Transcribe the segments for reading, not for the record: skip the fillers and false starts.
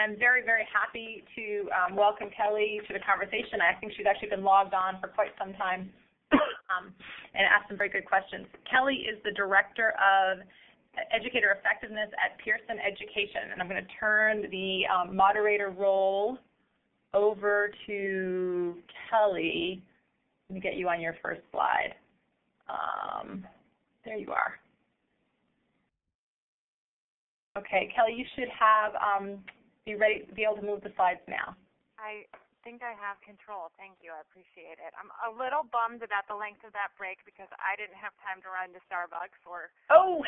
I'm very, very happy to welcome Kelly to the conversation. I think she's actually been logged on for quite some time and asked some very good questions. Kelly is the Director of Educator Effectiveness at Pearson Education, and I'm going to turn the moderator role over to Kelly. Let me get you on your first slide. There you are. Okay, Kelly, you should have be able to move the slides now. I think I have control. Thank you. I appreciate it. I'm a little bummed about the length of that break because I didn't have time to run to Starbucks or. Oh.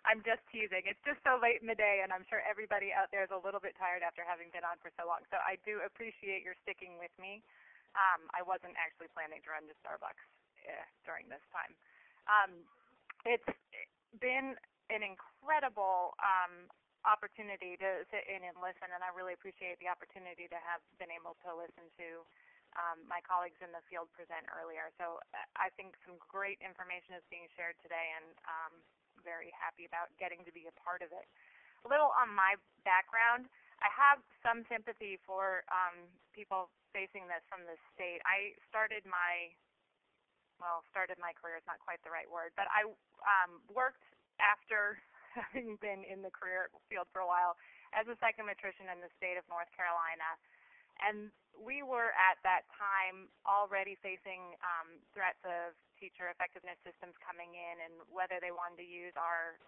I'm just teasing. It's just so late in the day, and I'm sure everybody out there is a little bit tired after having been on for so long. So I do appreciate your sticking with me. I wasn't actually planning to run to Starbucks during this time. It's been an incredible opportunity to sit in and listen, and I really appreciate the opportunity to have been able to listen to my colleagues in the field present earlier. So I think some great information is being shared today, and very happy about getting to be a part of it. A little on my background. I have some sympathy for people facing this from the state. I started my career is not quite the right word, but I worked after having been in the career field for a while as a psychometrician in the state of North Carolina. And we were at that time already facing threats of teacher effectiveness systems coming in and whether they wanted to use our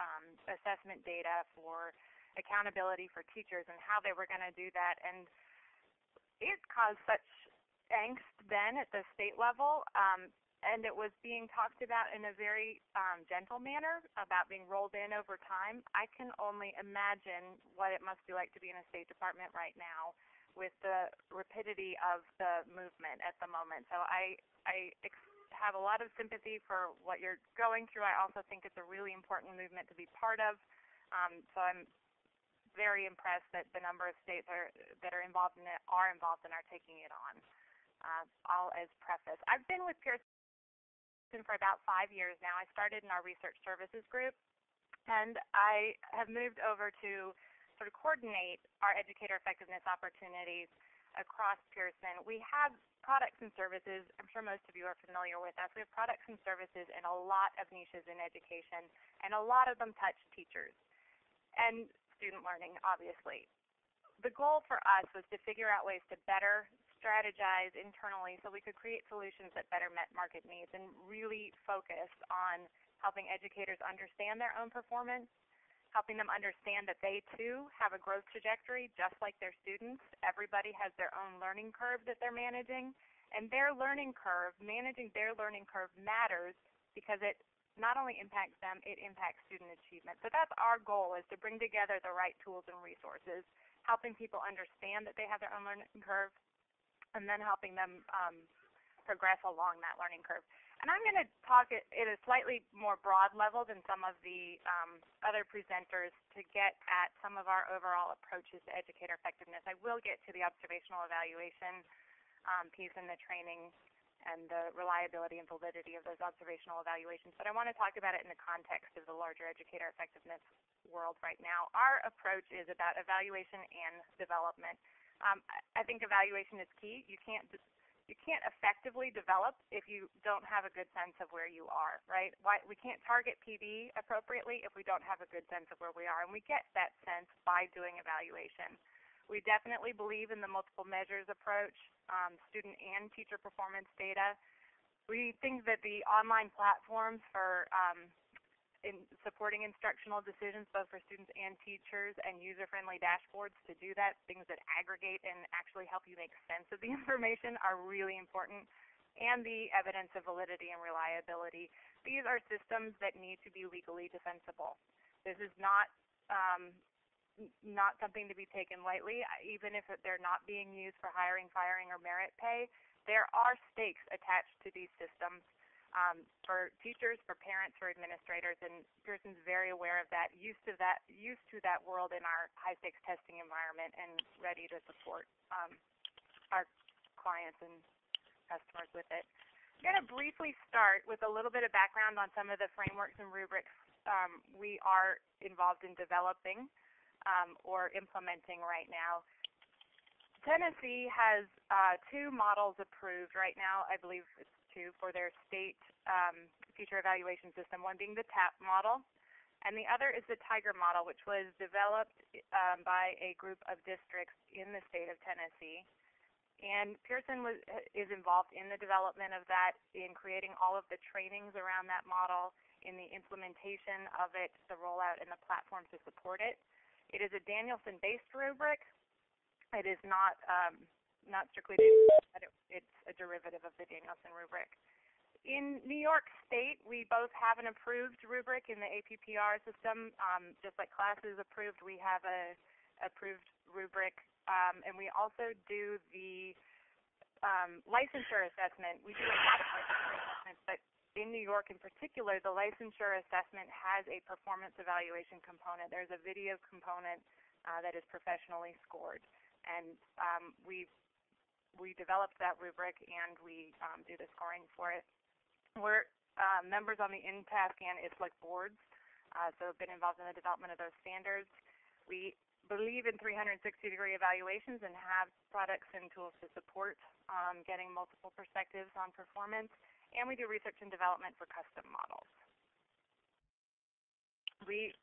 assessment data for accountability for teachers and how they were going to do that. And it caused such angst then at the state level. And it was being talked about in a very gentle manner about being rolled in over time. I can only imagine what it must be like to be in a State Department right now with the rapidity of the movement at the moment. So I have a lot of sympathy for what you're going through. I also think it's a really important movement to be part of. So I'm very impressed that the number of states that are involved in it are taking it on. All as preface. I've been with Pearson for about 5 years now. I started in our research services group, and I have moved over to sort of coordinate our educator effectiveness opportunities across Pearson. We have products and services. I'm sure most of you are familiar with us. We have products and services in a lot of niches in education, and a lot of them touch teachers and student learning, obviously. The goal for us was to figure out ways to better strategize internally so we could create solutions that better met market needs and really focus on helping educators understand their own performance, helping them understand that they too have a growth trajectory just like their students. Everybody has their own learning curve that they're managing, and their learning curve, managing their learning curve matters because it not only impacts them, it impacts student achievement. So that's our goal, is to bring together the right tools and resources, helping people understand that they have their own learning curve, and then helping them progress along that learning curve. And I'm going to talk at a slightly more broad level than some of the other presenters to get at some of our overall approaches to educator effectiveness. I will get to the observational evaluation piece in the training and the reliability and validity of those observational evaluations, but I want to talk about it in the context of the larger educator effectiveness world right now. Our approach is about evaluation and development. I think evaluation is key. You can't effectively develop if you don't have a good sense of where you are, right? We can't target PD appropriately if we don't have a good sense of where we are, and we get that sense by doing evaluation. We definitely believe in the multiple measures approach, student and teacher performance data. We think that the online platforms for supporting instructional decisions, both for students and teachers, and user-friendly dashboards to do that, things that aggregate and actually help you make sense of the information, are really important, and the evidence of validity and reliability. These are systems that need to be legally defensible. This is not something to be taken lightly, even if they're not being used for hiring, firing, or merit pay. There are stakes attached to these systems. For teachers, for parents, for administrators, and Pearson's very aware of that, used to that world in our high-stakes testing environment, and ready to support our clients and customers with it. I'm going to briefly start with a little bit of background on some of the frameworks and rubrics we are involved in developing. or implementing right now. Tennessee has two models approved right now. I believe it's two for their state teacher evaluation system, one being the TAP model, and the other is the Tiger model, which was developed by a group of districts in the state of Tennessee. And Pearson is involved in the development of that, in creating all of the trainings around that model, in the implementation of it, the rollout, and the platform to support it. It is a Danielson-based rubric. It is not strictly, but it's a derivative of the Danielson rubric. In New York State, we both have an approved rubric in the APPR system. Just like class is approved, we have a approved rubric, and we also do the licensure assessment. We do a lot of licensure assessments, but in New York in particular, the licensure assessment has a performance evaluation component. There's a video component that is professionally scored. And we developed that rubric, and we do the scoring for it. We're members on the NTASC and ISLIC boards, so have been involved in the development of those standards. We believe in 360-degree evaluations and have products and tools to support getting multiple perspectives on performance, and we do research and development for custom models. We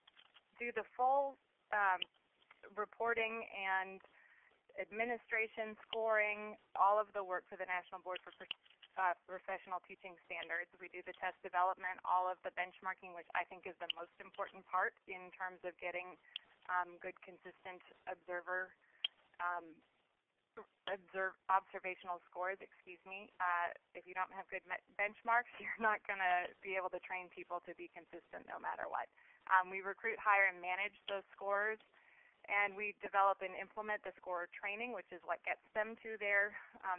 do the full reporting and administration, scoring, all of the work for the National Board for Professional Teaching Standards. We do the test development, all of the benchmarking, which I think is the most important part in terms of getting good, consistent observational scores. If you don't have good benchmarks, you're not going to be able to train people to be consistent no matter what. We recruit, hire, and manage those scores. And we develop and implement the scorer training, which is what gets them to their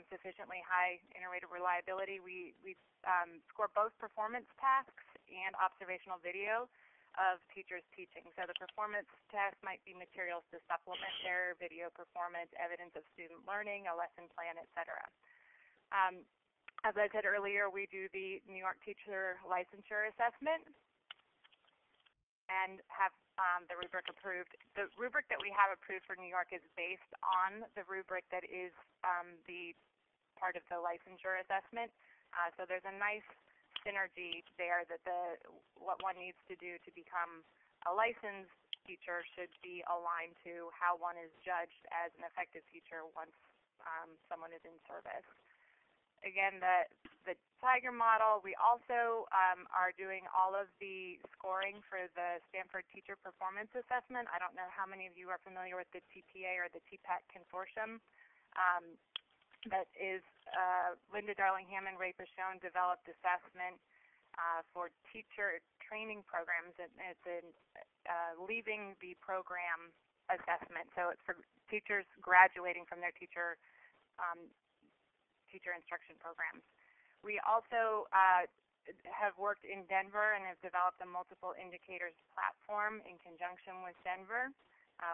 sufficiently high inter-rated reliability. We score both performance tasks and observational video of teachers teaching. So the performance test might be materials to supplement their video performance, evidence of student learning, a lesson plan, etc. As I said earlier, we do the New York Teacher Licensure Assessment and have the rubric approved. The rubric that we have approved for New York is based on the rubric that is the part of the licensure assessment. So there's a nice synergy there that what one needs to do to become a licensed teacher should be aligned to how one is judged as an effective teacher once someone is in service. Again, the Tiger model, we also are doing all of the scoring for the Stanford Teacher Performance Assessment. I don't know how many of you are familiar with the TPA or the TPAC consortium. That is Linda Darling-Hammond, Ray Pichon developed assessment for teacher training programs. It's a leaving the program assessment. So it's for teachers graduating from their teacher instruction programs. We also have worked in Denver and have developed a multiple indicators platform in conjunction with Denver.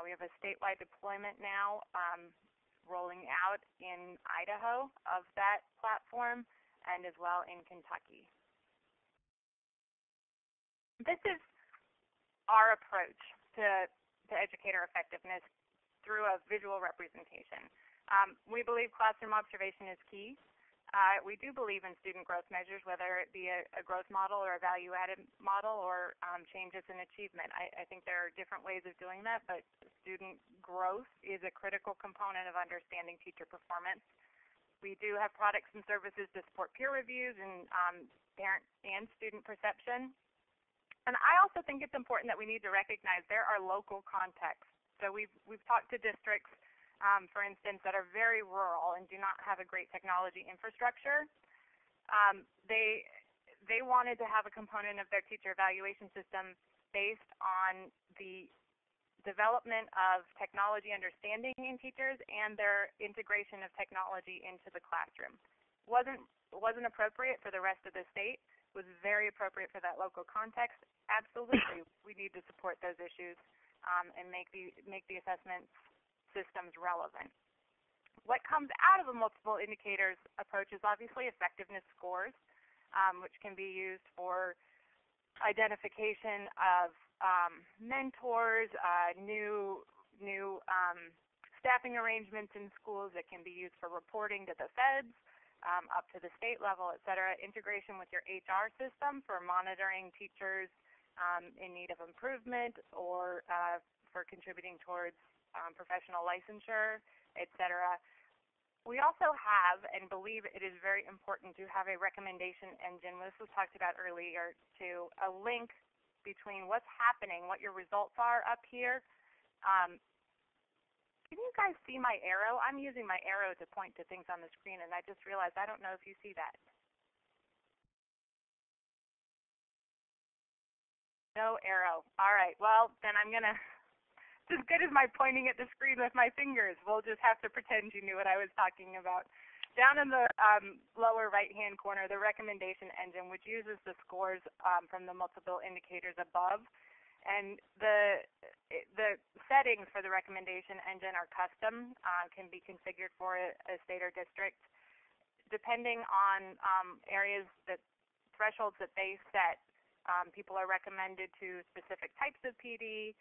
We have a statewide deployment now rolling out in Idaho of that platform and as well in Kentucky. This is our approach to educator effectiveness through a visual representation. We believe classroom observation is key. We do believe in student growth measures, whether it be a growth model or a value-added model or changes in achievement. I think there are different ways of doing that, but student growth is a critical component of understanding teacher performance. We do have products and services to support peer reviews and parent and student perception. And I also think it's important that we need to recognize there are local contexts. So we've talked to districts, for instance, that are very rural and do not have a great technology infrastructure. They wanted to have a component of their teacher evaluation system based on the development of technology understanding in teachers and their integration of technology into the classroom. Wasn't appropriate for the rest of the state. Was very appropriate for that local context. Absolutely, we need to support those issues and make the assessment systems relevant. What comes out of a multiple indicators approach is obviously effectiveness scores, which can be used for identification of mentors, new new staffing arrangements in schools that can be used for reporting to the feds, up to the state level, et cetera. Integration with your HR system for monitoring teachers in need of improvement or for contributing towards professional licensure, et cetera. We also have and believe it is very important to have a recommendation engine. This was talked about earlier, to a link between what's happening, what your results are up here. Can you guys see my arrow? I'm using my arrow to point to things on the screen, and I just realized I don't know if you see that. No arrow. All right. Well, then I'm going to, it's as good as my pointing at the screen with my fingers. We'll just have to pretend you knew what I was talking about. Down in the lower right-hand corner, the recommendation engine, which uses the scores from the multiple indicators above. And the settings for the recommendation engine are custom, can be configured for a state or district. Depending on areas thresholds that they set, people are recommended to specific types of PD,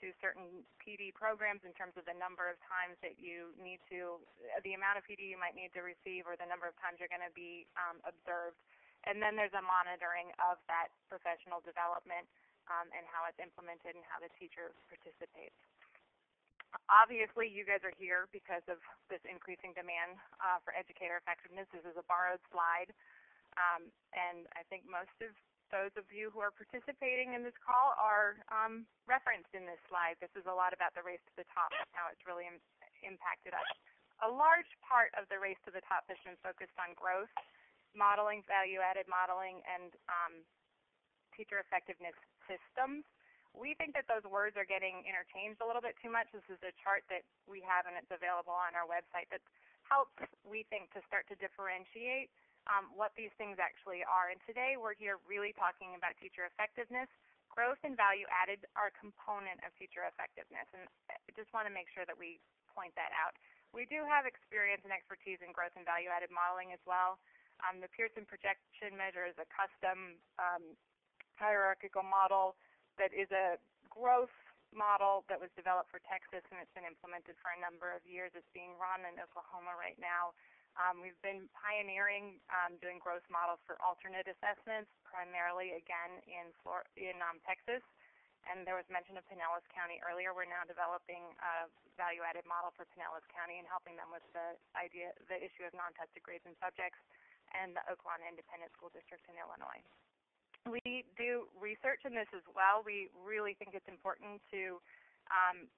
to certain PD programs in terms of the number of times that you need to, the amount of PD you might need to receive, or the number of times you're going to be observed. And then there's a monitoring of that professional development and how it's implemented and how the teacher participates. Obviously, you guys are here because of this increasing demand for educator effectiveness. This is a borrowed slide, and I think most of those of you who are participating in this call are referenced in this slide. This is a lot about the race to the top and how it's really impacted us. A large part of the race to the top has been focused on growth, modeling, value-added modeling, and teacher effectiveness systems. We think that those words are getting interchanged a little bit too much. This is a chart that we have, and it's available on our website, that helps, we think, to start to differentiate what these things actually are. And today we're here really talking about teacher effectiveness. Growth and value added are a component of teacher effectiveness, and I just want to make sure that we point that out. We do have experience and expertise in growth and value added modeling as well. The Pearson projection measure is a custom hierarchical model that is a growth model that was developed for Texas, and it's been implemented for a number of years. It's being run in Oklahoma right now. We've been pioneering doing growth models for alternate assessments, primarily, again, in Texas. And there was mention of Pinellas County earlier. We're now developing a value-added model for Pinellas County and helping them with the issue of non-tested grades and subjects, and the Oklahoma Independent School District in Illinois. We do research in this as well. We really think it's important to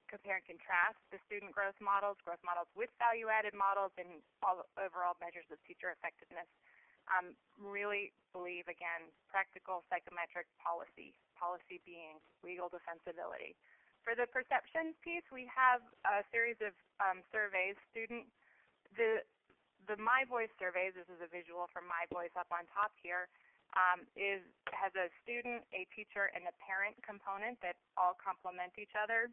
compare and contrast the student growth models with value-added models, and all overall measures of teacher effectiveness. Really believe, again, practical psychometric policy being legal defensibility. For the perceptions piece, we have a series of surveys. The My Voice surveys, this is a visual from My Voice up on top here, has a student, a teacher, and a parent component that all complement each other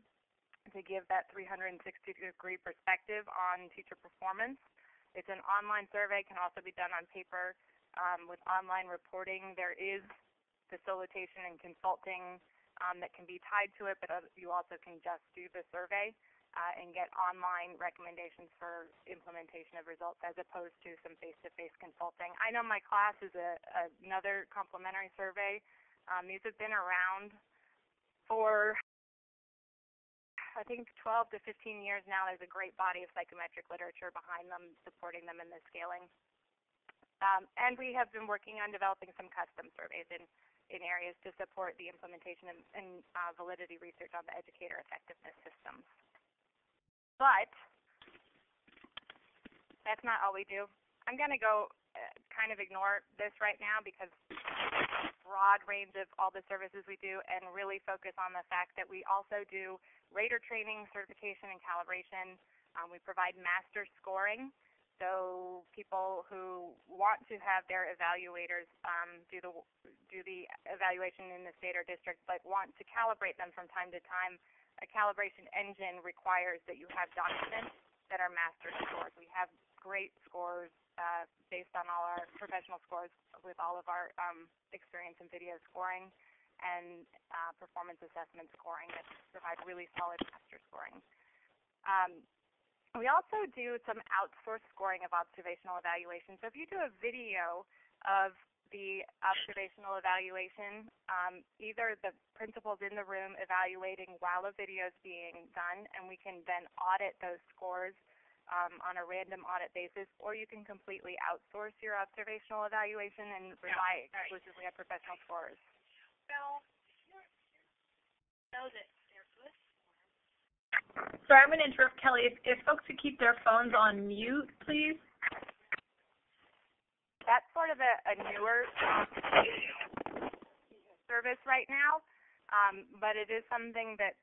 to give that 360-degree perspective on teacher performance. It's an online survey, can also be done on paper with online reporting. There is facilitation and consulting that can be tied to it, but you also can just do the survey and get online recommendations for implementation of results as opposed to some face-to-face consulting. I know my class is another complementary survey. These have been around for, I think, 12 to 15 years now. There's a great body of psychometric literature behind them, supporting them in the scaling. And we have been working on developing some custom surveys in areas to support the implementation and validity research on the educator effectiveness systems. But that's not all we do. I'm going to go kind of ignore this right now because broad range of all the services we do, and really focus on the fact that we also do rater training, certification, and calibration. We provide master scoring, so people who want to have their evaluators do the evaluation in the state or district, but want to calibrate them from time to time. A calibration engine requires that you have documents that are master scores. We have great scores based on all our professional scores with all of our experience in video scoring. and performance assessment scoring that provide really solid master scoring. We also do some outsourced scoring of observational evaluation. So if you do a video of the observational evaluation, either the principal's in the room evaluating while a video is being done, and we can then audit those scores on a random audit basis, or you can completely outsource your observational evaluation and rely exclusively on professional scorers. Sorry, I'm going to interrupt Kelly. If folks could keep their phones on mute, please. That's sort of a newer service right now, but it is something that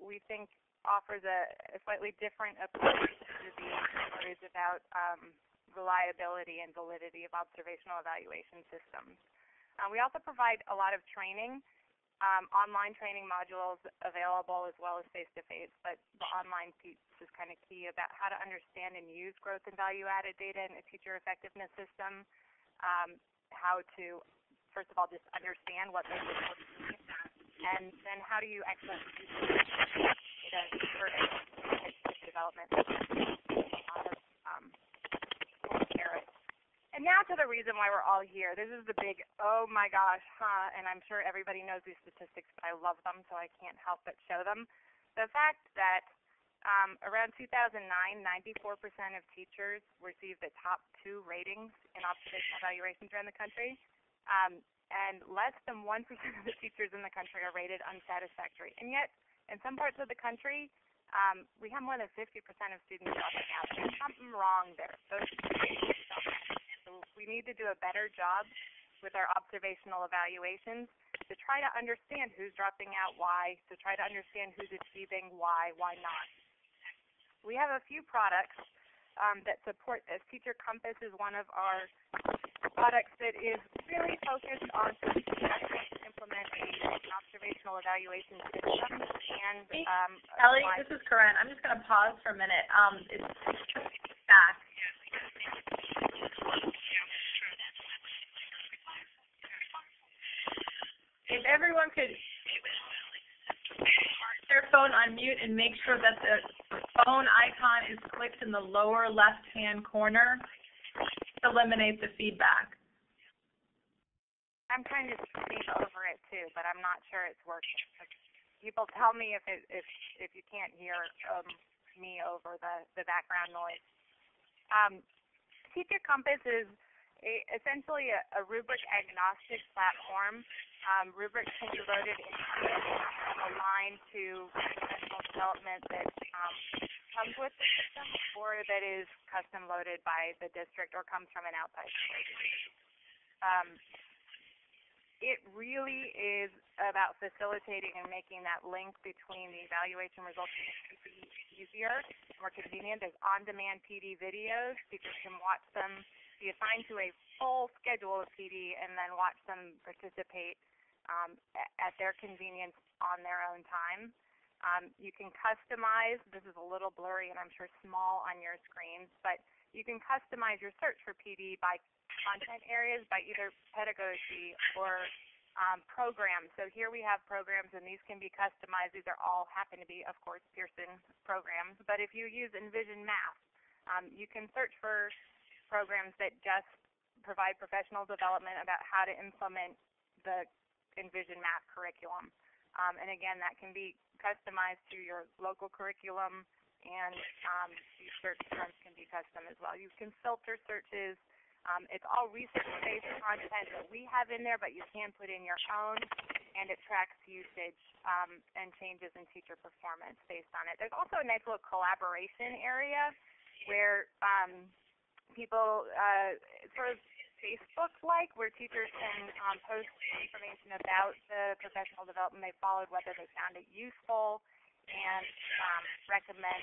we think offers a slightly different approach to the inquiries about reliability and validity of observational evaluation systems. We also provide a lot of training, online training modules available as well as face-to-face, but the online piece is kind of key about how to understand and use growth and value-added data in a teacher effectiveness system, how to, first of all, just understand what those reports mean, and then how do you actually use data for development. And now to the reason why we're all here. This is the big, oh my gosh, and I'm sure everybody knows these statistics, but I love them, so I can't help but show them. The fact that around 2009, 94% of teachers received the top 2 ratings in observational evaluations around the country, and less than 1% of the teachers in the country are rated unsatisfactory. And yet, in some parts of the country, we have more than 50% of students dropping out. There's something wrong there. So we need to do a better job with our observational evaluations to try to understand who's dropping out, why, to try to understand who's achieving, why not. We have a few products that support this. Teacher Compass is one of our products that is really focused on implement an observational evaluation system. And Ellie, this is Corinne. I'm just going to pause for a minute. It's back. If everyone could put their phone on mute and make sure that the phone icon is clicked in the lower left-hand corner to eliminate the feedback. I'm trying to speak over it too, but I'm not sure it's working. People tell me if you can't hear me over the background noise. Teacher Compass is essentially a rubric agnostic platform. Rubrics can be loaded and aligned to professional development that comes with the system, or that is custom loaded by the district or comes from an outside source. It really is about facilitating and making that link between the evaluation results and PD easier, more convenient. There's on-demand PD videos. Teachers can watch them, be assigned to a full schedule of PD, and then watch them participate at their convenience on their own time. You can customize. This is a little blurry and I'm sure small on your screens, but you can customize your search for PD by content areas, by either pedagogy or programs. So here we have programs, and these can be customized. These are all happen to be, of course, Pearson programs. But if you use Envision Math, you can search for programs that just provide professional development about how to implement the Envision Math curriculum. And again, that can be customized to your local curriculum, and these search terms can be custom as well. You can filter searches. It's all research-based content that we have in there, but you can put in your own, and it tracks usage and changes in teacher performance based on it. There's also a nice little collaboration area where people sort of Facebook-like, where teachers can post information about the professional development they followed, whether they found it useful, and recommend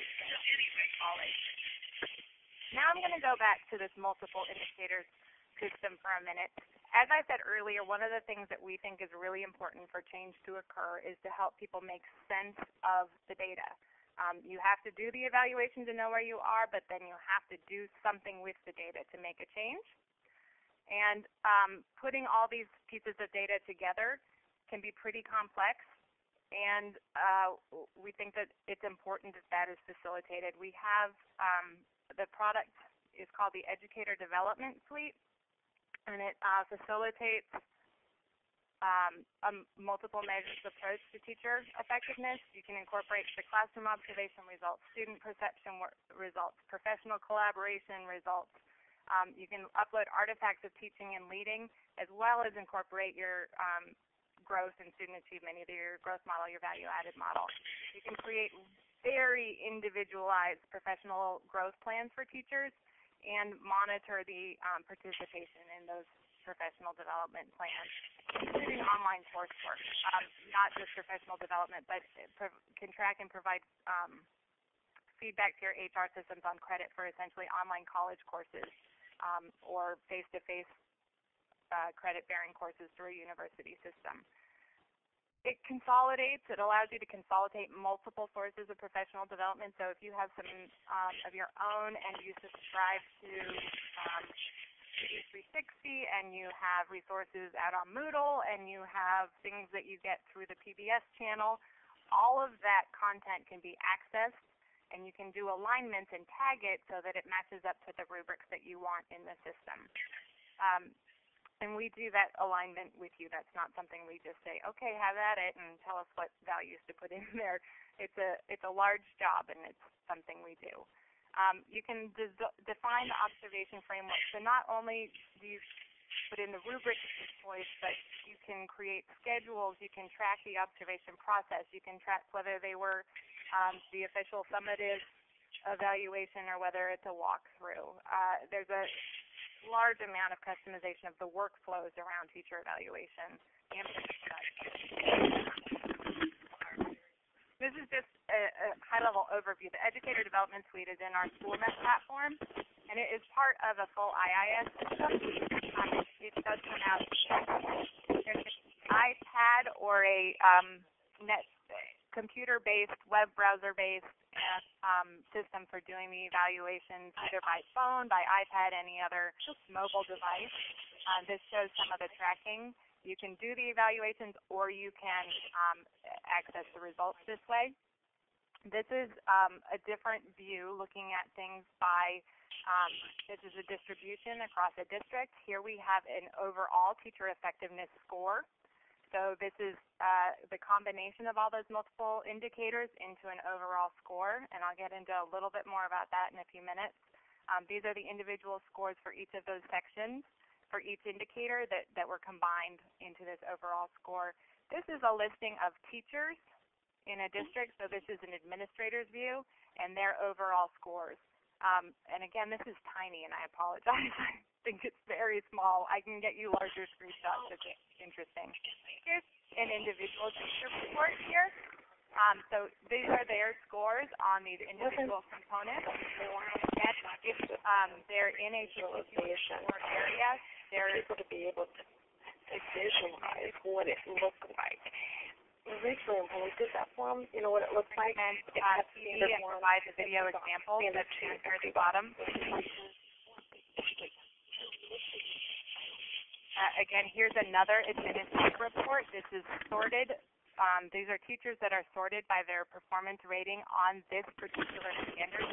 college. Now I'm going to go back to this multiple indicators system for a minute. As I said earlier, one of the things that we think is really important for change to occur is to help people make sense of the data. You have to do the evaluation to know where you are, but then you have to do something with the data to make a change. And putting all these pieces of data together can be pretty complex, and we think that it's important that that is facilitated. We have the product is called the Educator Development Suite, and it facilitates a multiple measures approach to teacher effectiveness. You can incorporate the classroom observation results, student perception results, professional collaboration results. You can upload artifacts of teaching and leading, as well as incorporate your growth and student achievement, either your growth model, your value-added model. You can create very individualized professional growth plans for teachers and monitor the participation in those professional development plans, including online coursework, not just professional development, but can track and provide feedback to your HR systems on credit for essentially online college courses or face-to-face credit-bearing courses through a university system. It consolidates. It allows you to consolidate multiple sources of professional development. So if you have some of your own and you subscribe to 360 and you have resources out on Moodle and you have things that you get through the PBS channel, all of that content can be accessed, and you can do alignments and tag it so that it matches up to the rubrics that you want in the system. And we do that alignment with you. That's not something we just say, okay, have at it and tell us what values to put in there. It's a large job, and it's something we do. You can define the observation framework. So not only do you put in the rubric of choice, but you can create schedules. You can track the observation process. You can track whether they were the official summative evaluation or whether it's a walkthrough. There's a large amount of customization of the workflows around teacher evaluation. This is just a high-level overview. The Educator Development Suite is in our SchoolNet platform, and it is part of a full IIS system. It does come out. There's an iPad or a computer-based, web browser-based system for doing the evaluations, either by phone, by iPad, any other mobile device. This shows some of the tracking. You can do the evaluations, or you can access the results this way. This is a different view looking at things by, this is a distribution across a district. Here we have an overall teacher effectiveness score. So this is the combination of all those multiple indicators into an overall score, and I'll get into a little bit more about that in a few minutes. These are the individual scores for each of those sections, for each indicator that were combined into this overall score. This is a listing of teachers in a district, so this is an administrator's view, and their overall scores. And again, this is tiny, and I apologize. I think it's very small. I can get you larger screenshots if it's interesting. Here's an individual teacher report here. So these are their scores on these individual components. And if they're in a particular score area, they're able to visualize what it looks like. Originally, when we did that form, you know what it looks like? And TV and provides a video example that's here at the bottom. Again, here's another administrative report. This is sorted. These are teachers that are sorted by their performance rating on this particular standard.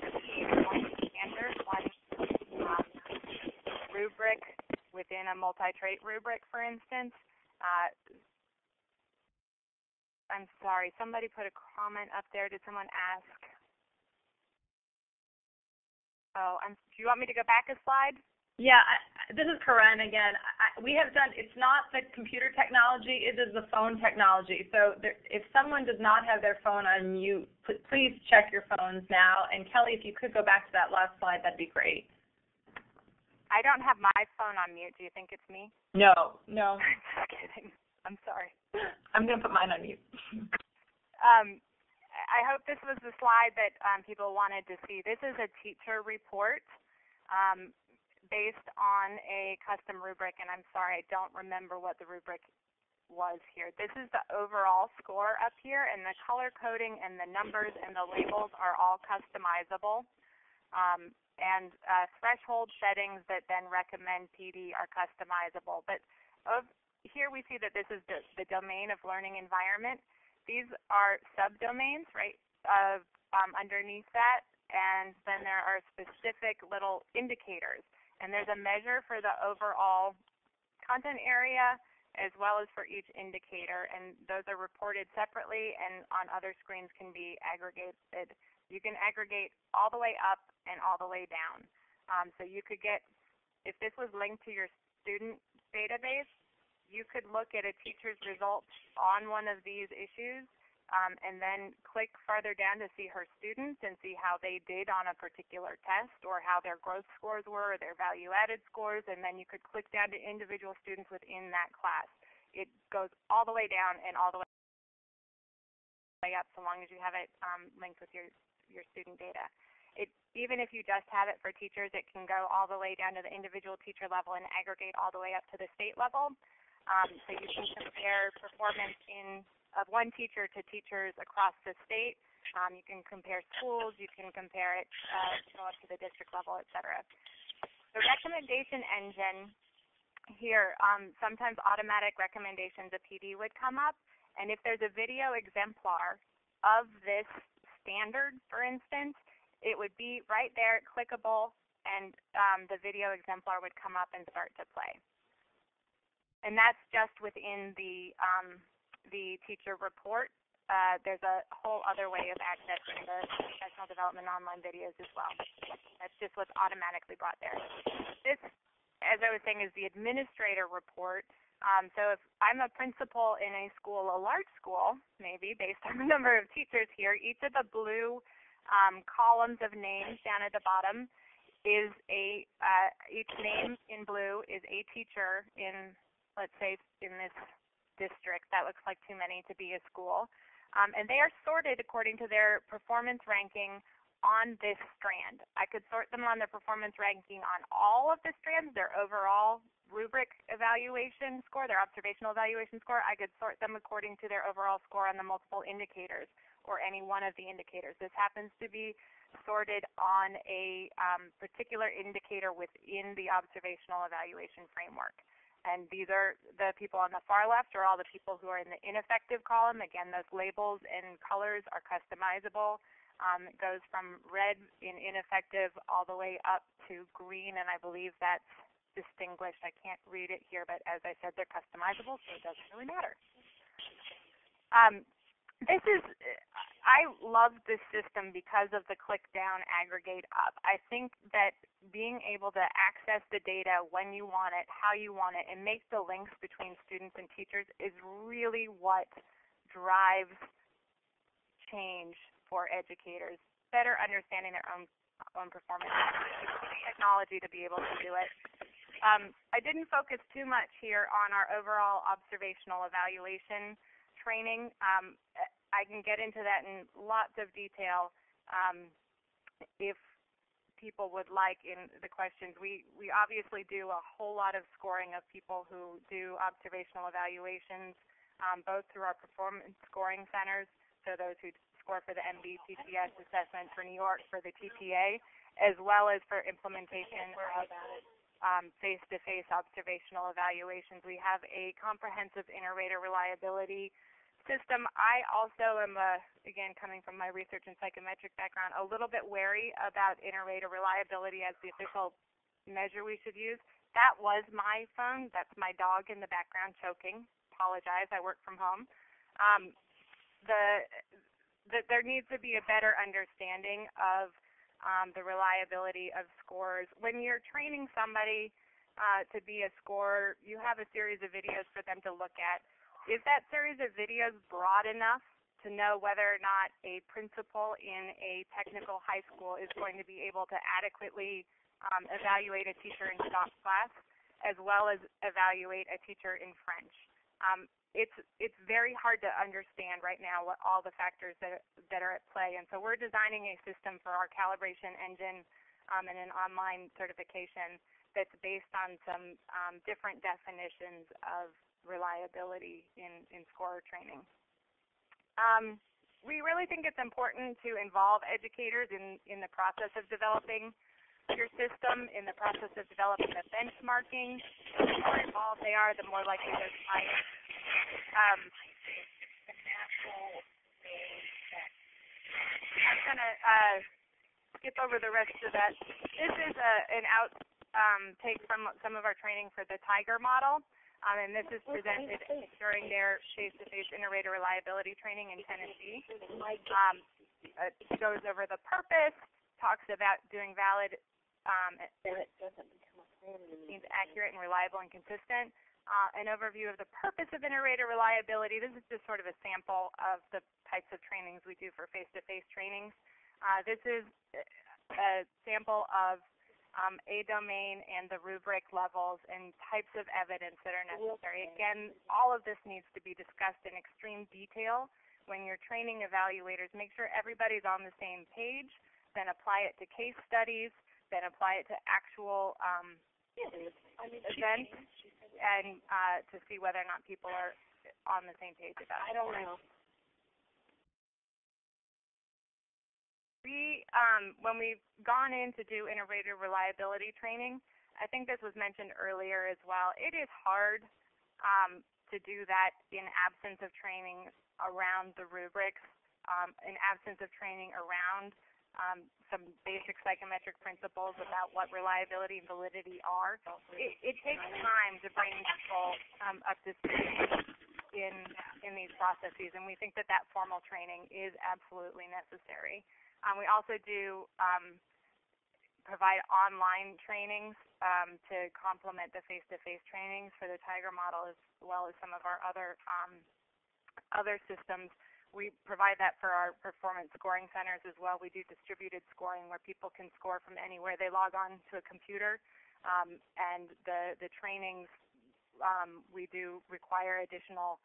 One standard, one rubric within a multi-trait rubric, for instance. I'm sorry, somebody put a comment up there. Did someone ask? Oh, do you want me to go back a slide? Yeah, this is Karen again. We have done, it's not the computer technology, it is the phone technology. So if someone does not have their phone on mute, please check your phones now. And Kelly, if you could go back to that last slide, that'd be great. I don't have my phone on mute. Do you think it's me? No. I'm just kidding. I'm sorry. I'm going to put mine on mute. I hope this was the slide that people wanted to see. This is a teacher report based on a custom rubric, and I'm sorry, I don't remember what the rubric was here. This is the overall score up here, and the color coding and the numbers and the labels are all customizable. And threshold settings that then recommend PD are customizable. But here we see that this is the domain of learning environment. These are subdomains, right, underneath that, and then there are specific little indicators. And there's a measure for the overall content area as well as for each indicator, and those are reported separately and on other screens can be aggregated. You can aggregate all the way up and all the way down. So you could get, if this was linked to your student database, you could look at a teacher's results on one of these issues and then click farther down to see her students and see how they did on a particular test or how their growth scores were or their value-added scores, and then you could click down to individual students within that class. It goes all the way down and all the way up so long as you have it linked with your student data. Even if you just have it for teachers, it can go all the way down to the individual teacher level and aggregate all the way up to the state level. So you can compare performance of one teacher to teachers across the state. You can compare schools. You can compare it go up to the district level, et cetera. The recommendation engine here, sometimes automatic recommendations of PD would come up. And if there's a video exemplar of this standard, for instance, it would be right there, clickable, and the video exemplar would come up and start to play. And that's just within the teacher report. There's a whole other way of accessing the professional development online videos as well. That's just what's automatically brought there. This, as I was saying, is the administrator report. So if I'm a principal in a school, a large school, maybe based on the number of teachers here, each of the blue columns of names down at the bottom is each name in blue is a teacher in, let's say, in this district. That looks like too many to be a school. And they are sorted according to their performance ranking on this strand. I could sort them on their performance ranking on all of the strands, their overall rubric evaluation score, their observational evaluation score. I could sort them according to their overall score on the multiple indicators or any one of the indicators. This happens to be sorted on a particular indicator within the observational evaluation framework. And these are the people on the far left are all the people who are in the ineffective column. Again, those labels and colors are customizable. It goes from red in ineffective all the way up to green, and I believe that's distinguished. I can't read it here, but as I said, they're customizable, so it doesn't really matter. I love this system because of the click down, aggregate up. I think that being able to access the data when you want it, how you want it, and make the links between students and teachers is really what drives change for educators, better understanding their own performance, technology to be able to do it. I didn't focus too much here on our overall observational evaluation training. I can get into that in lots of detail if people would like in the questions. We obviously do a whole lot of scoring of people who do observational evaluations, both through our performance scoring centers, so those who score for the MBTTS assessment for New York, for the TPA, as well as for implementation of face-to-face observational evaluations. We have a comprehensive inter-rater reliability system. I also am, again, coming from my research and psychometric background, a little bit wary about inter-rater reliability as the official measure we should use. That was my phone. That's my dog in the background choking. Apologize, I work from home. There needs to be a better understanding of the reliability of scores. When you're training somebody to be a scorer, you have a series of videos for them to look at. Is that series of videos broad enough to know whether or not a principal in a technical high school is going to be able to adequately evaluate a teacher in stock class, as well as evaluate a teacher in French? It's very hard to understand right now what all the factors that are at play, and so we're designing a system for our calibration engine and an online certification that's based on some different definitions of reliability in scorer training. We really think it's important to involve educators in the process of developing your system in the process of developing the benchmarking. The more involved they are, the more likely those clients. I'm going to skip over the rest of that. This is an outtake from some of our training for the Tiger model, and this is presented during their face-to-face inter-rater reliability training in Tennessee. It goes over the purpose, talks about doing valid, means accurate and reliable and consistent. An overview of the purpose of inter-rater reliability. This is just sort of a sample of the types of trainings we do for face-to-face trainings. This is a sample of a domain and the rubric levels and types of evidence that are necessary. Again, all of this needs to be discussed in extreme detail when you're training evaluators. Make sure everybody's on the same page, then apply it to case studies, then apply it to actual events, and to see whether or not people are on the same page about it. I don't know. When we've gone in to do inter-rater reliability training, I think this was mentioned earlier as well, it is hard to do that in absence of training around the rubrics, in absence of training around some basic psychometric principles about what reliability and validity are. It takes time to bring people up to speed in these processes, and we think that that formal training is absolutely necessary. We also do provide online trainings to complement the face-to-face trainings for the Tiger model, as well as some of our other systems. We provide that for our performance scoring centers as well. We do distributed scoring where people can score from anywhere they log on to a computer. And the trainings, we do require additional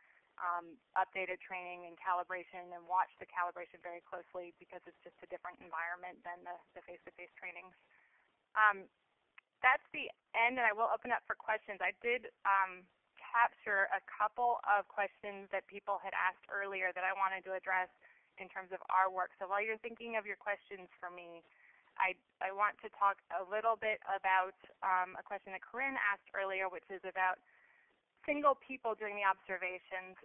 updated training and calibration, and watch the calibration very closely because it's just a different environment than the face-to-face trainings. That's the end, and I will open up for questions. I did capture a couple of questions that people had asked earlier that I wanted to address in terms of our work. So while you're thinking of your questions for me, I want to talk a little bit about a question that Corinne asked earlier, which is about single people doing the observations.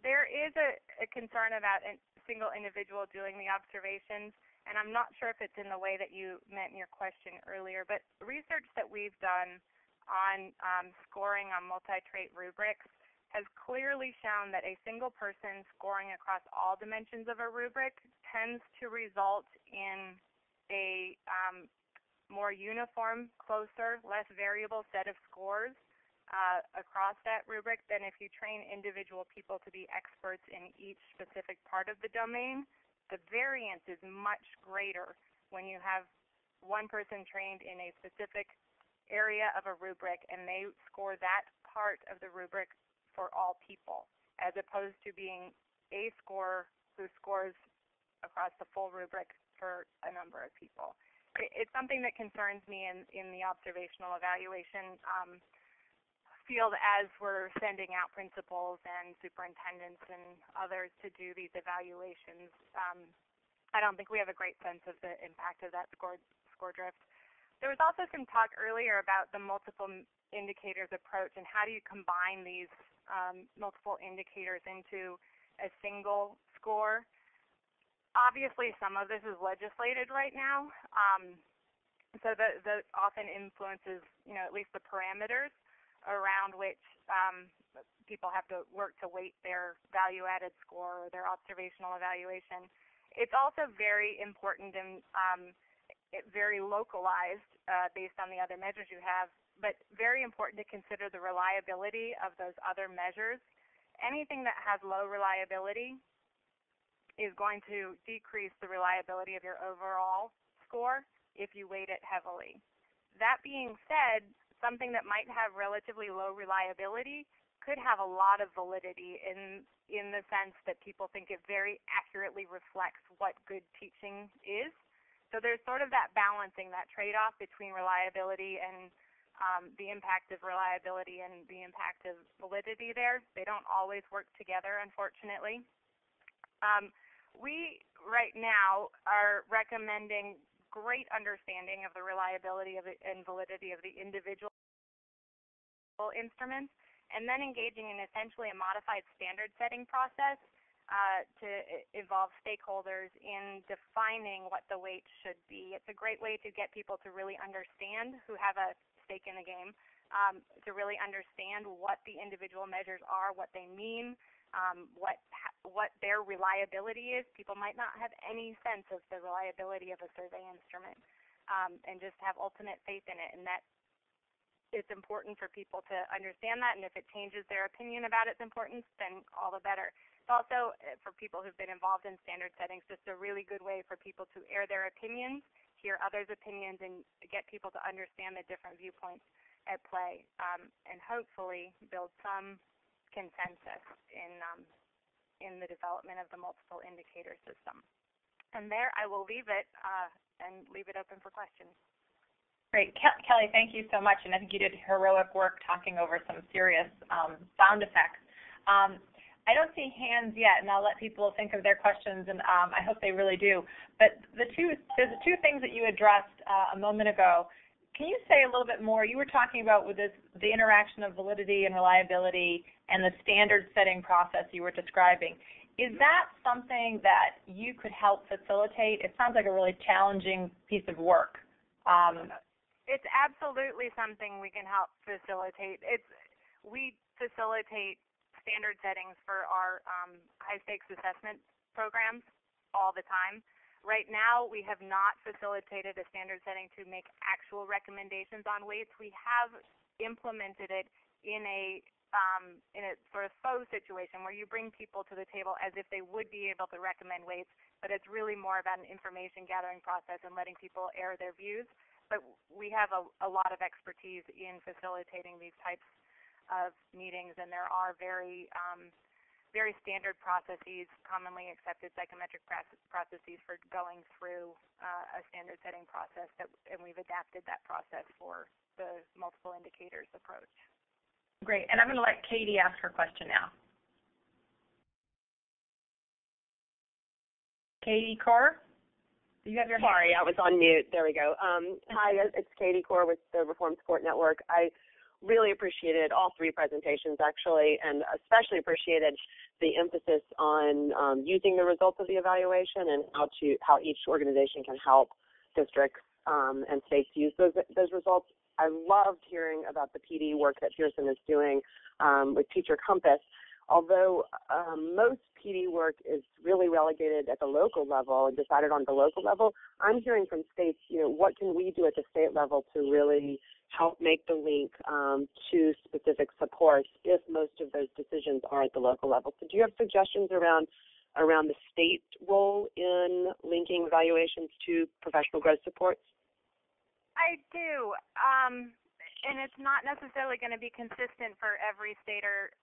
There is a concern about a single individual doing the observations, and I'm not sure if it's in the way that you meant in your question earlier, but research that we've done on scoring on multi-trait rubrics has clearly shown that a single person scoring across all dimensions of a rubric tends to result in a more uniform, closer, less variable set of scores across that rubric than if you train individual people to be experts in each specific part of the domain. The variance is much greater when you have one person trained in a specific area of a rubric and they score that part of the rubric for all people, as opposed to being a scorer who scores across the full rubric for a number of people. It's something that concerns me in the observational evaluation field as we're sending out principals and superintendents and others to do these evaluations. I don't think we have a great sense of the impact of that score drift. There was also some talk earlier about the multiple indicators approach and how do you combine these multiple indicators into a single score. Obviously, some of this is legislated right now, so that often influences, at least the parameters around which people have to work to weight their value-added score or their observational evaluation. It's also very important and very localized based on the other measures you have, but very important to consider the reliability of those other measures. Anything that has low reliability is going to decrease the reliability of your overall score if you weight it heavily. That being said, something that might have relatively low reliability could have a lot of validity in the sense that people think it very accurately reflects what good teaching is. So there's sort of that balancing, that trade-off between reliability and the impact of reliability and the impact of validity there. They don't always work together, unfortunately. We, right now, are recommending great understanding of the reliability of and validity of the individual instruments, and then engaging in essentially a modified standard setting process to involve stakeholders in defining what the weight should be. It's a great way to get people to really understand, who have a stake in the game, to really understand what the individual measures are, what they mean, what their reliability is. People might not have any sense of the reliability of a survey instrument, and just have ultimate faith in it, and that it's important for people to understand that, and if it changes their opinion about its importance, then all the better. It's also, for people who've been involved in standard settings, just a really good way for people to air their opinions, hear others' opinions, and get people to understand the different viewpoints at play, and hopefully build some consensus in the development of the multiple indicator system. And there I will leave it and leave it open for questions. Great. Kelly, thank you so much, and I think you did heroic work talking over some serious sound effects. I don't see hands yet, and I'll let people think of their questions, and I hope they really do. But there's the two things that you addressed a moment ago. Can you say a little bit more? You were talking about with the interaction of validity and reliability and the standard setting process you were describing. Is that something that you could help facilitate? It sounds like a really challenging piece of work. It's absolutely something we can help facilitate. We facilitate standard settings for our high-stakes assessment programs all the time. Right now, we have not facilitated a standard setting to make actual recommendations on weights. We have implemented it in a sort of faux situation where you bring people to the table as if they would be able to recommend weights, but it's really more about an information gathering process and letting people air their views. But we have a lot of expertise in facilitating these types of meetings, and there are very standard processes, commonly accepted psychometric processes for going through a standard setting process, and we've adapted that process for the multiple indicators approach. Great, and I'm going to let Katie ask her question now. Katie Kaur, do you have your hand? Sorry, I was on mute. There we go. Hi, it's Katie Kaur with the Reform Support Network. I really appreciated all three presentations, actually, and especially appreciated the emphasis on using the results of the evaluation and how each organization can help districts and states use those results. I loved hearing about the PD work that Pearson is doing with Teacher Compass. Although most PD work is really relegated at the local level and decided on the local level, I'm hearing from states, what can we do at the state level to really help make the link to specific supports if most of those decisions are at the local level. So do you have suggestions around the state role in linking evaluations to professional growth supports? I do. And it's not necessarily going to be consistent for every state or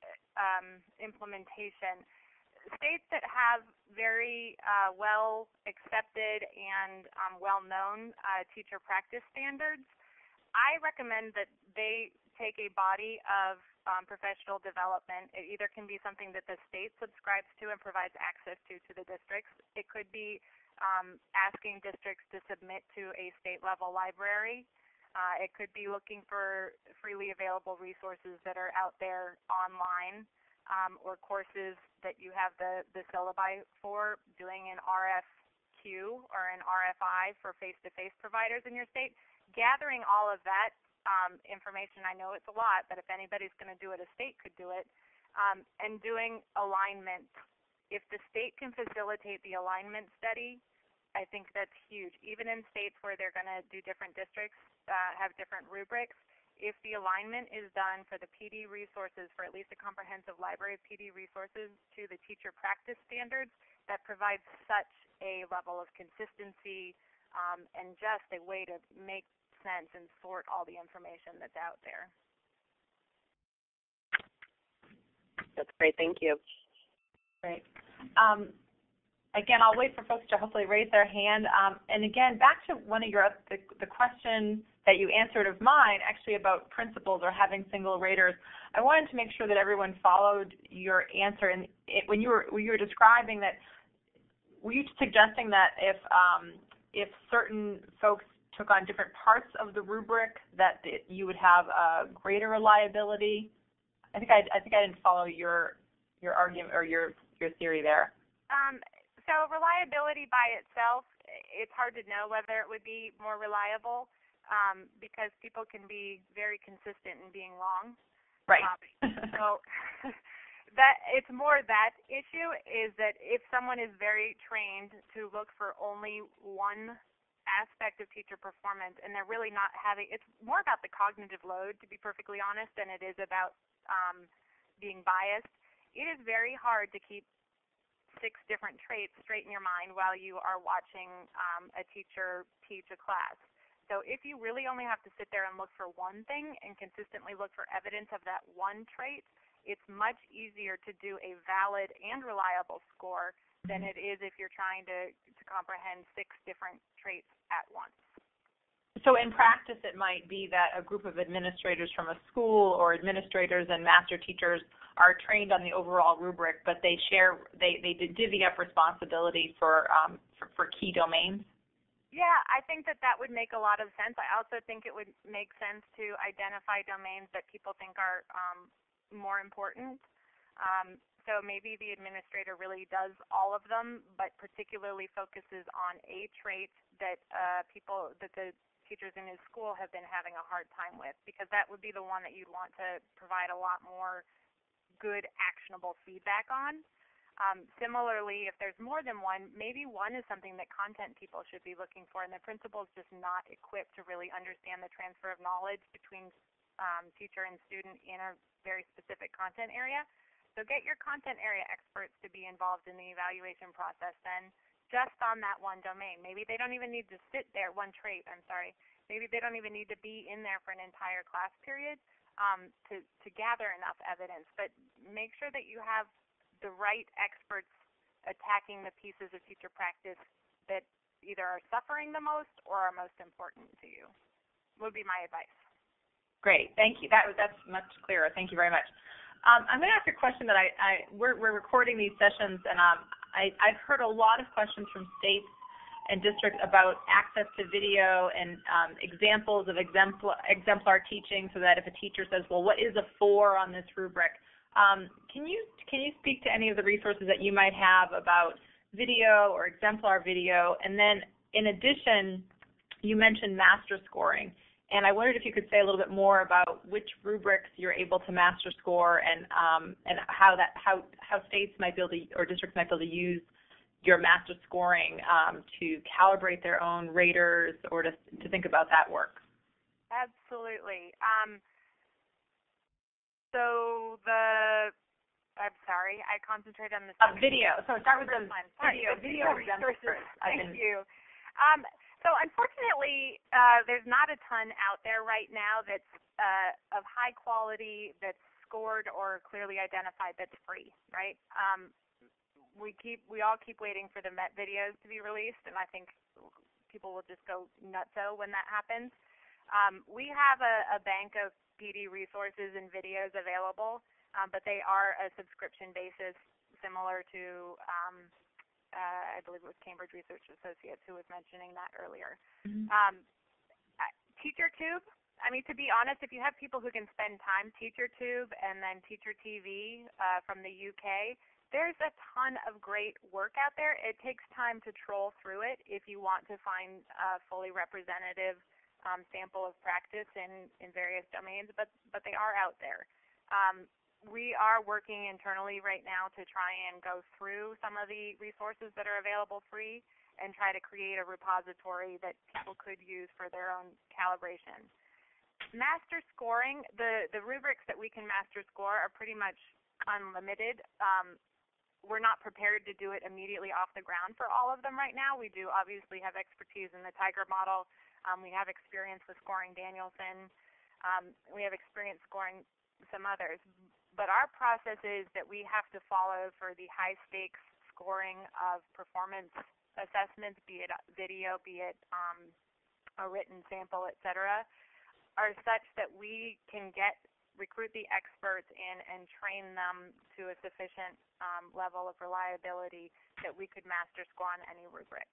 implementation. States that have very well accepted and well-known teacher practice standards, I recommend that they take a body of professional development. It either can be something that the state subscribes to and provides access to the districts. It could be asking districts to submit to a state-level library. It could be looking for freely available resources that are out there online, or courses that you have the syllabi for, doing an RFQ or an RFI for face-to-face providers in your state. Gathering all of that information, I know it's a lot, but if anybody's going to do it, a state could do it, and doing alignment. If the state can facilitate the alignment study, I think that's huge. Even in states where they're going to do different districts, have different rubrics, if the alignment is done for the PD resources, for at least a comprehensive library of PD resources to the teacher practice standards, that provides such a level of consistency and just a way to make sense and sort all the information that's out there. That's great. Thank you. Great. Again, I'll wait for folks to hopefully raise their hand. And again, back to one of the question that you answered of mine, actually about principals or having single raters. I wanted to make sure that everyone followed your answer. And when you were describing that, were you suggesting that if if certain folks took on different parts of the rubric, that you would have a greater reliability? I think I didn't follow your argument or your theory there. So reliability by itself, it's hard to know whether it would be more reliable because people can be very consistent in being wrong. Right. So that it's more that issue is that if someone is very trained to look for only one aspect of teacher performance and they're really not having, it's more about the cognitive load, to be perfectly honest, than it is about being biased. It is very hard to keep 6 different traits straight in your mind while you are watching a teacher teach a class. So if you really only have to sit there and look for one thing and consistently look for evidence of that one trait, it's much easier to do a valid and reliable score than it is if you're trying to comprehend 6 different traits at once. So in practice, it might be that a group of administrators from a school or administrators and master teachers are trained on the overall rubric, but they divvy up responsibility for key domains. Yeah, I think that would make a lot of sense. I also think it would make sense to identify domains that people think are more important. So maybe the administrator really does all of them, but particularly focuses on a trait that the teachers in his school have been having a hard time with, because that would be the one that you'd want to provide a lot more good, actionable feedback on. Similarly, if there's more than one, maybe one is something that content people should be looking for, and the principal is just not equipped to really understand the transfer of knowledge between teacher and student in a very specific content area. So get your content area experts to be involved in the evaluation process then, just on that one domain. Maybe they don't even need to sit there, maybe they don't even need to be in there for an entire class period to gather enough evidence. But make sure that you have the right experts attacking the pieces of teacher practice that either are suffering the most or are most important to you, would be my advice. Great, thank you. That's much clearer. Thank you very much. I'm going to ask a question that we're recording these sessions, and I've heard a lot of questions from states and districts about access to video and examples of exemplar teaching, so that if a teacher says, well, what is a 4 on this rubric? Can you speak to any of the resources that you might have about video or exemplar video? And then, in addition, you mentioned master scoring, and I wondered if you could say a little bit more about which rubrics you're able to master score, and how states might be able to, or districts might be able to use your master scoring to calibrate their own raters, or to think about that work. Absolutely. I'm sorry, I concentrate on the video. So start with the video resources. Thank you. So unfortunately, there's not a ton out there right now that's of high quality, that's scored or clearly identified, that's free, right? We all keep waiting for the MET videos to be released, and I think people will just go nutso when that happens. We have a bank of PD resources and videos available, but they are a subscription basis, similar to, I believe it was Cambridge Research Associates who was mentioning that earlier. Mm-hmm. TeacherTube, I mean, to be honest, if you have people who can spend time, TeacherTube and then Teacher TV from the UK, there's a ton of great work out there. It takes time to troll through it if you want to find a fully representative sample of practice in various domains, but they are out there. We are working internally right now to try and go through some of the resources that are available free and try to create a repository that people could use for their own calibration. Master scoring, the rubrics that we can master score are pretty much unlimited. We're not prepared to do it immediately off the ground for all of them right now. We do obviously have expertise in the Tiger model. We have experience with scoring Danielson. We have experience scoring some others. But our process is that we have to follow for the high-stakes scoring of performance assessments, be it video, be it a written sample, et cetera, are such that we can recruit the experts in and train them to a sufficient level of reliability that we could master score on any rubric.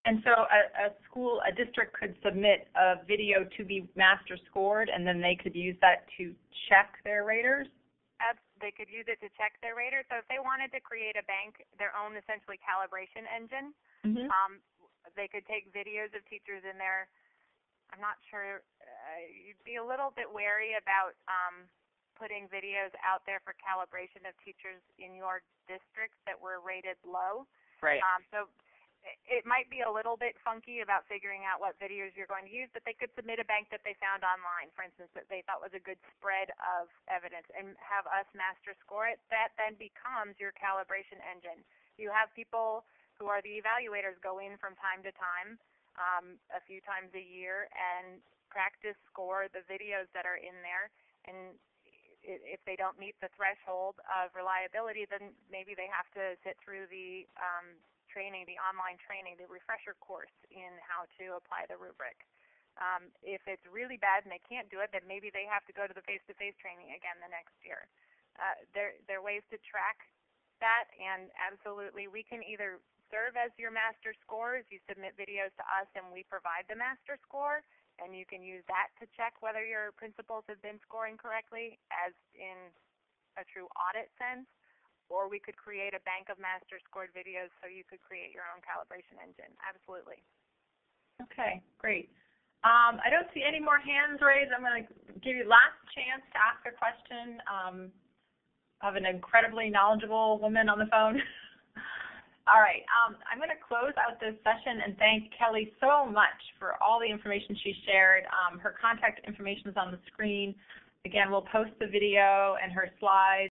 And so a district could submit a video to be master scored, and then they could use that to check their raters? They could use it to check their raters. So if they wanted to create a bank, their own essentially calibration engine, they could take videos of teachers in there. I'm not sure. You'd be a little bit wary about putting videos out there for calibration of teachers in your districts that were rated low. Right. So it might be a little bit funky about figuring out what videos you're going to use, but they could submit a bank that they found online, for instance, that they thought was a good spread of evidence, and have us master score it. That then becomes your calibration engine. You have people who are the evaluators go in from time to time, a few times a year, and practice score the videos that are in there. And if they don't meet the threshold of reliability, then maybe they have to sit through the training, the online training, the refresher course in how to apply the rubric. If it's really bad and they can't do it, then maybe they have to go to the face-to-face training again the next year. There are ways to track that, and absolutely we can either serve as your master scores. You submit videos to us and we provide the master score, and you can use that to check whether your principals have been scoring correctly, as in a true audit sense. Or we could create a bank of master scored videos so you could create your own calibration engine. Absolutely. Okay, great. I don't see any more hands raised. I'm going to give you last chance to ask a question of an incredibly knowledgeable woman on the phone. All right, I'm going to close out this session and thank Kelly so much for all the information she shared. Her contact information is on the screen. Again, we'll post the video and her slides